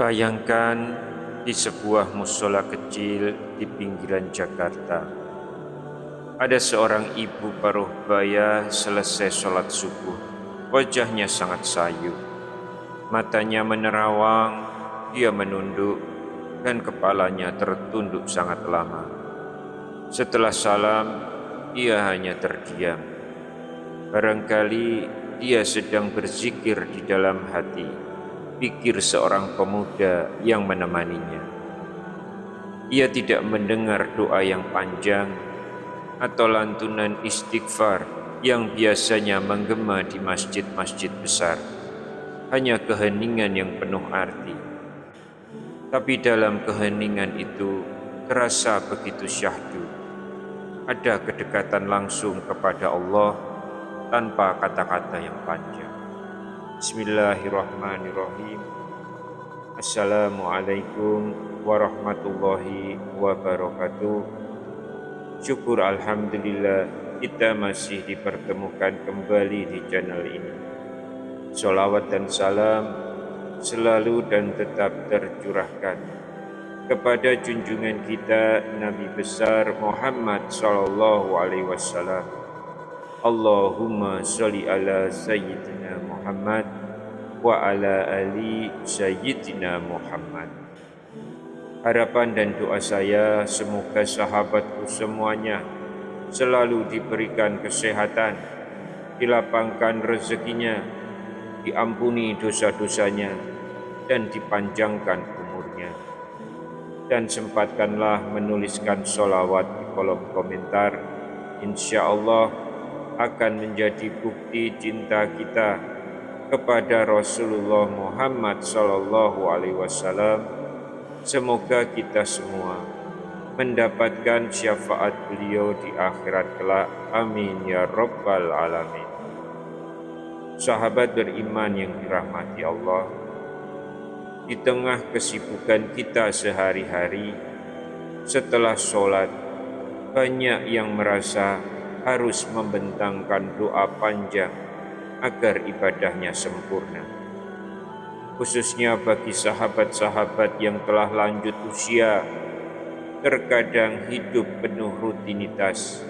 Bayangkan di sebuah musola kecil di pinggiran Jakarta, ada seorang ibu paruh baya selesai sholat subuh. Wajahnya sangat sayu, matanya menerawang, dia menunduk dan kepalanya tertunduk sangat lama. Setelah salam, ia hanya terdiam. Barangkali dia sedang berzikir di dalam hati, pikir seorang pemuda yang menemaninya. Ia tidak mendengar doa yang panjang atau lantunan istighfar yang biasanya menggema di masjid-masjid besar. Hanya keheningan yang penuh arti. Tapi dalam keheningan itu terasa begitu syahdu. Ada kedekatan langsung kepada Allah tanpa kata-kata yang panjang. Bismillahirrahmanirrahim. Assalamualaikum warahmatullahi wabarakatuh. Syukur alhamdulillah kita masih dipertemukan kembali di channel ini. Sholawat dan salam selalu dan tetap tercurahkan kepada junjungan kita Nabi besar Muhammad sallallahu alaihi wasallam. Allahumma sholli ala sayyidina Muhammad wa ala ali sayyidina Muhammad. Harapan dan doa saya semoga sahabatku semuanya selalu diberikan kesehatan, dilapangkan rezekinya, diampuni dosa-dosanya, dan dipanjangkan umurnya. Dan sempatkanlah menuliskan sholawat di kolom komentar. Insya Allah akan menjadi bukti cinta kita kepada Rasulullah Muhammad sallallahu alaihi wasallam. Semoga kita semua mendapatkan syafaat beliau di akhirat kelak. Amin ya rabbal alamin. Sahabat beriman yang dirahmati Allah, di tengah kesibukan kita sehari-hari, setelah sholat, banyak yang merasa harus membentangkan doa panjang agar ibadahnya sempurna. Khususnya bagi sahabat-sahabat yang telah lanjut usia, terkadang hidup penuh rutinitas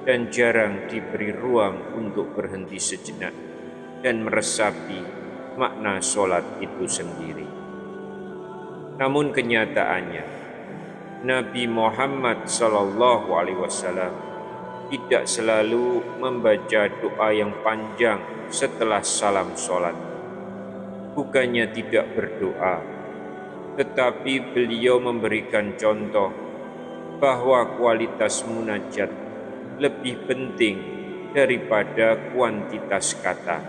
dan jarang diberi ruang untuk berhenti sejenak dan meresapi makna sholat itu sendiri. Namun kenyataannya, Nabi Muhammad sallallahu alaihi wasallam tidak selalu membaca doa yang panjang setelah salam sholat. Bukannya tidak berdoa, tetapi beliau memberikan contoh bahwa kualitas munajat lebih penting daripada kuantitas kata.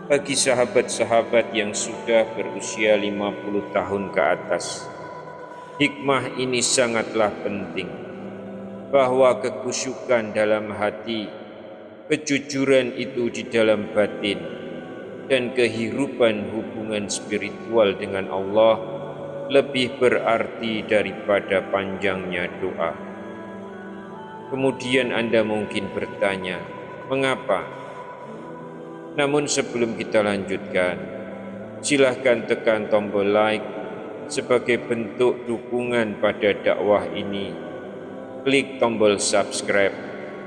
Bagi sahabat-sahabat yang sudah berusia 50 tahun ke atas, hikmah ini sangatlah penting, bahwa kekhusyukan dalam hati, kejujuran itu di dalam batin, dan kehidupan hubungan spiritual dengan Allah lebih berarti daripada panjangnya doa. Kemudian Anda mungkin bertanya, mengapa? Namun sebelum kita lanjutkan, silahkan tekan tombol like sebagai bentuk dukungan pada dakwah ini. Klik tombol subscribe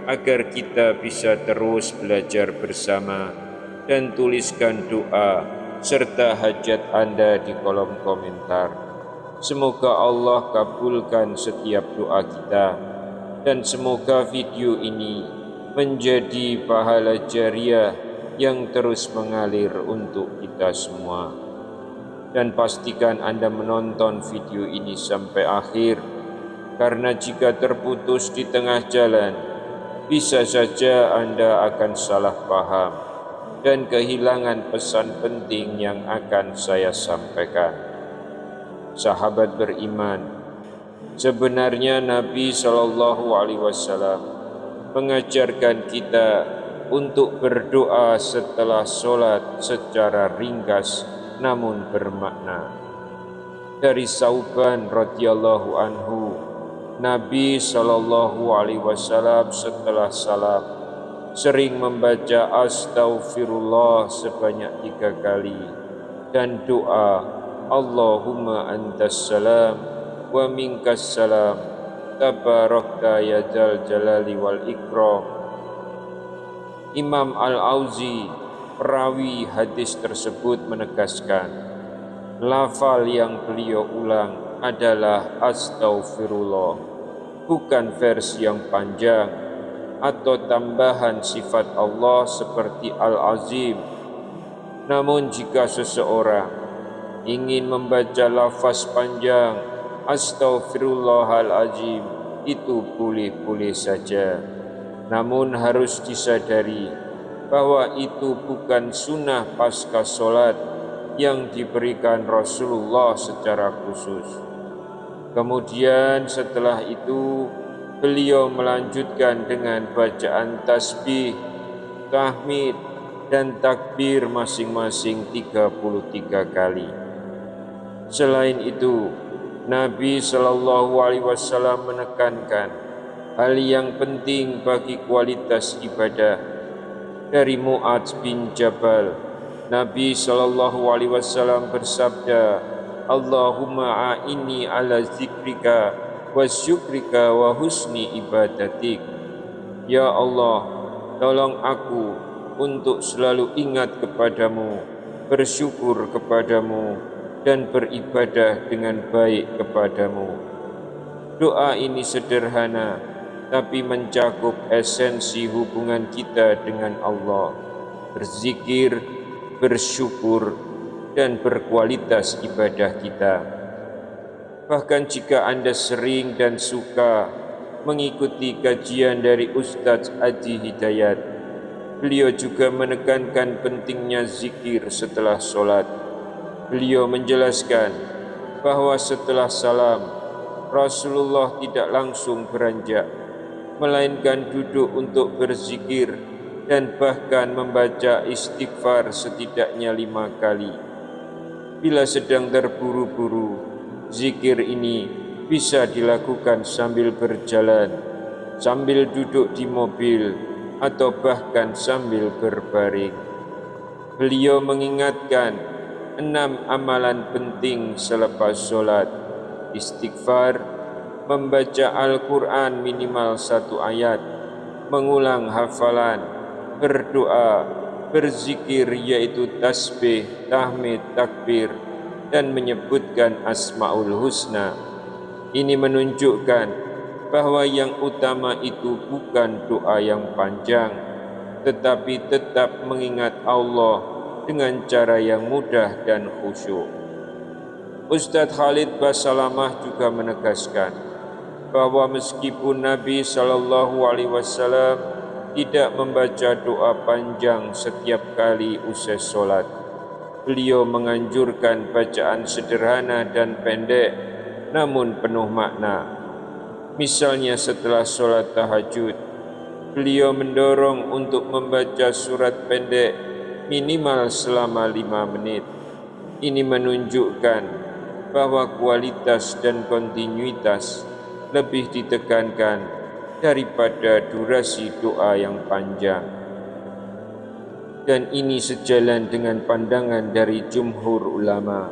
agar kita bisa terus belajar bersama, dan tuliskan doa serta hajat Anda di kolom komentar. Semoga Allah kabulkan setiap doa kita, dan semoga video ini menjadi pahala jariah yang terus mengalir untuk kita semua. Dan pastikan Anda menonton video ini sampai akhir, karena jika terputus di tengah jalan, bisa saja Anda akan salah paham dan kehilangan pesan penting yang akan saya sampaikan. Sahabat beriman, sebenarnya Nabi Shallallahu Alaihi Wasallam mengajarkan kita untuk berdoa setelah sholat secara ringkas namun bermakna. Dari Sauban radhiyallahu anhu, Nabi Shallallahu Alaihi Wasallam setelah salam sering membaca astaghfirullah sebanyak 3 kali dan doa Allahumma antas salam wa minkas salam tabarakta ya dzal jalali wal ikram. Imam Al-Auzi, perawi hadis tersebut, menegaskan, lafal yang beliau ulang adalah astaghfirullah, bukan versi yang panjang atau tambahan sifat Allah seperti Al-Azim. Namun jika seseorang ingin membaca lafaz panjang Astaghfirullahalazim, itu boleh-boleh saja. Namun harus disadari bahwa itu bukan sunnah pasca sholat yang diberikan Rasulullah secara khusus. Kemudian setelah itu beliau melanjutkan dengan bacaan tasbih, tahmid, dan takbir masing-masing 33 kali. Selain itu, Nabi Shallallahu Alaihi Wasallam menekankan hal yang penting bagi kualitas ibadah. Dari Mu'adz bin Jabal, Nabi Shallallahu Alaihi Wasallam bersabda, Allahumma a'inni ala zikrika wa syukrika wa husni ibadatik. Ya Allah, tolong aku untuk selalu ingat kepadamu, bersyukur kepadamu, dan beribadah dengan baik kepadamu. Doa ini sederhana, tapi mencakup esensi hubungan kita dengan Allah, berzikir, bersyukur, dan berkualitas ibadah kita. Bahkan jika Anda sering dan suka mengikuti kajian dari Ustadz Haji Hidayat, beliau juga menekankan pentingnya zikir setelah sholat. Beliau menjelaskan bahwa setelah salam, Rasulullah tidak langsung beranjak, melainkan duduk untuk berzikir dan bahkan membaca istighfar setidaknya 5 kali. Bila sedang terburu-buru, zikir ini bisa dilakukan sambil berjalan, sambil duduk di mobil, atau bahkan sambil berbaring. Beliau mengingatkan 6 amalan penting selepas sholat: istighfar, membaca Al-Quran minimal 1 ayat, mengulang hafalan, berdoa, berzikir yaitu tasbih, tahmid, takbir, dan menyebutkan Asmaul Husna. Ini menunjukkan bahwa yang utama itu bukan doa yang panjang, tetapi tetap mengingat Allah dengan cara yang mudah dan khusyuk. Ustadz Khalid Basalamah juga menegaskan bahwa meskipun Nabi Shallallahu Alaihi Wasallam tidak membaca doa panjang setiap kali usai sholat, beliau menganjurkan bacaan sederhana dan pendek namun penuh makna. Misalnya setelah sholat tahajud, beliau mendorong untuk membaca surat pendek minimal selama 5 menit. Ini menunjukkan bahwa kualitas dan kontinuitas lebih ditekankan daripada durasi doa yang panjang. Dan ini sejalan dengan pandangan dari jumhur ulama.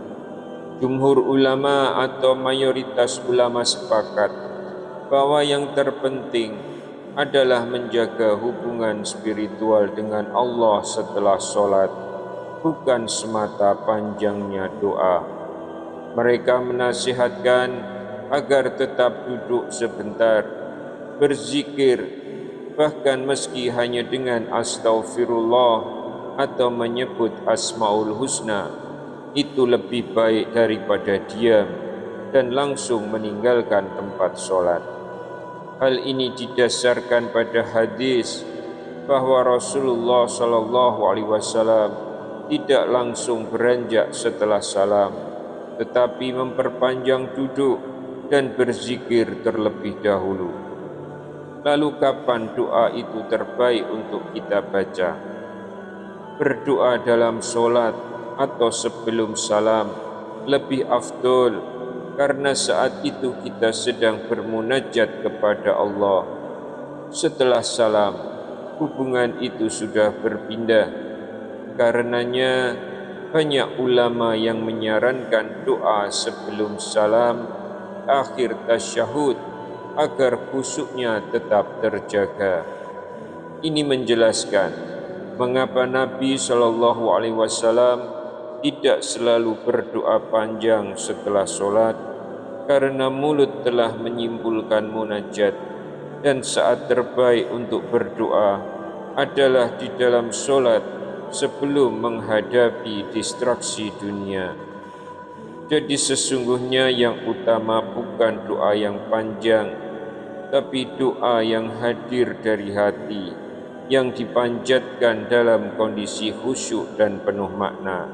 Jumhur ulama atau mayoritas ulama sepakat bahwa yang terpenting adalah menjaga hubungan spiritual dengan Allah setelah sholat, bukan semata panjangnya doa. Mereka menasihatkan agar tetap duduk sebentar, berzikir, bahkan meski hanya dengan astaghfirullah atau menyebut Asmaul Husna, itu lebih baik daripada diam dan langsung meninggalkan tempat sholat. Hal ini didasarkan pada hadis bahwa Rasulullah Shallallahu Alaihi Wasallam tidak langsung beranjak setelah salam, tetapi memperpanjang duduk dan berzikir terlebih dahulu. Lalu kapan doa itu terbaik untuk kita baca? Berdoa dalam sholat atau sebelum salam lebih afdol, karena saat itu kita sedang bermunajat kepada Allah. Setelah salam, hubungan itu sudah berpindah. Karenanya Banyak ulama yang menyarankan doa sebelum salam, akhir tasyahud, agar khusyuknya tetap terjaga. Ini menjelaskan mengapa Nabi SAW tidak selalu berdoa panjang setelah sholat, karena mulut telah menyimpulkan munajat, dan saat terbaik untuk berdoa adalah di dalam sholat sebelum menghadapi distraksi dunia. Jadi sesungguhnya yang utama bukan doa yang panjang, tapi doa yang hadir dari hati, yang dipanjatkan dalam kondisi khusyuk dan penuh makna.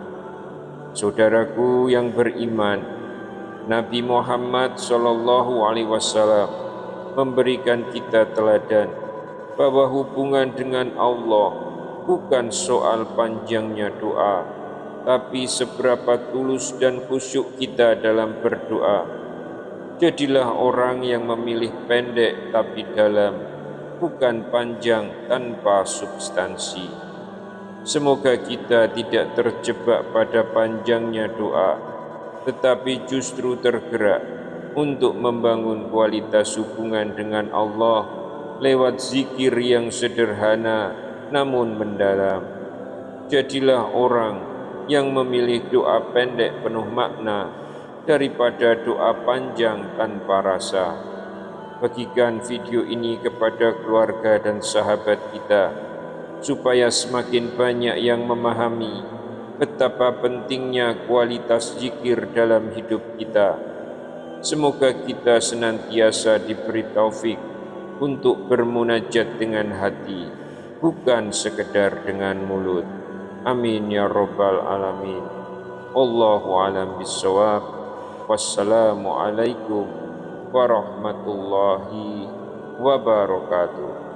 Saudaraku yang beriman, Nabi Muhammad SAW memberikan kita teladan bahwa hubungan dengan Allah bukan soal panjangnya doa, tapi seberapa tulus dan khusyuk kita dalam berdoa. Jadilah orang yang memilih pendek tapi dalam, bukan panjang tanpa substansi. Semoga kita tidak terjebak pada panjangnya doa, tetapi justru tergerak untuk membangun kualitas hubungan dengan Allah lewat zikir yang sederhana namun mendalam. Jadilah orang yang memilih doa pendek penuh makna daripada doa panjang tanpa rasa. Bagikan video ini kepada keluarga dan sahabat kita, supaya semakin banyak yang memahami betapa pentingnya kualitas zikir dalam hidup kita. Semoga kita senantiasa diberi taufik untuk bermunajat dengan hati, bukan sekedar dengan mulut. Amin ya rabbal alamin. Allahu a'lam bishawab. Wassalamualaikum warahmatullahi wabarakatuh.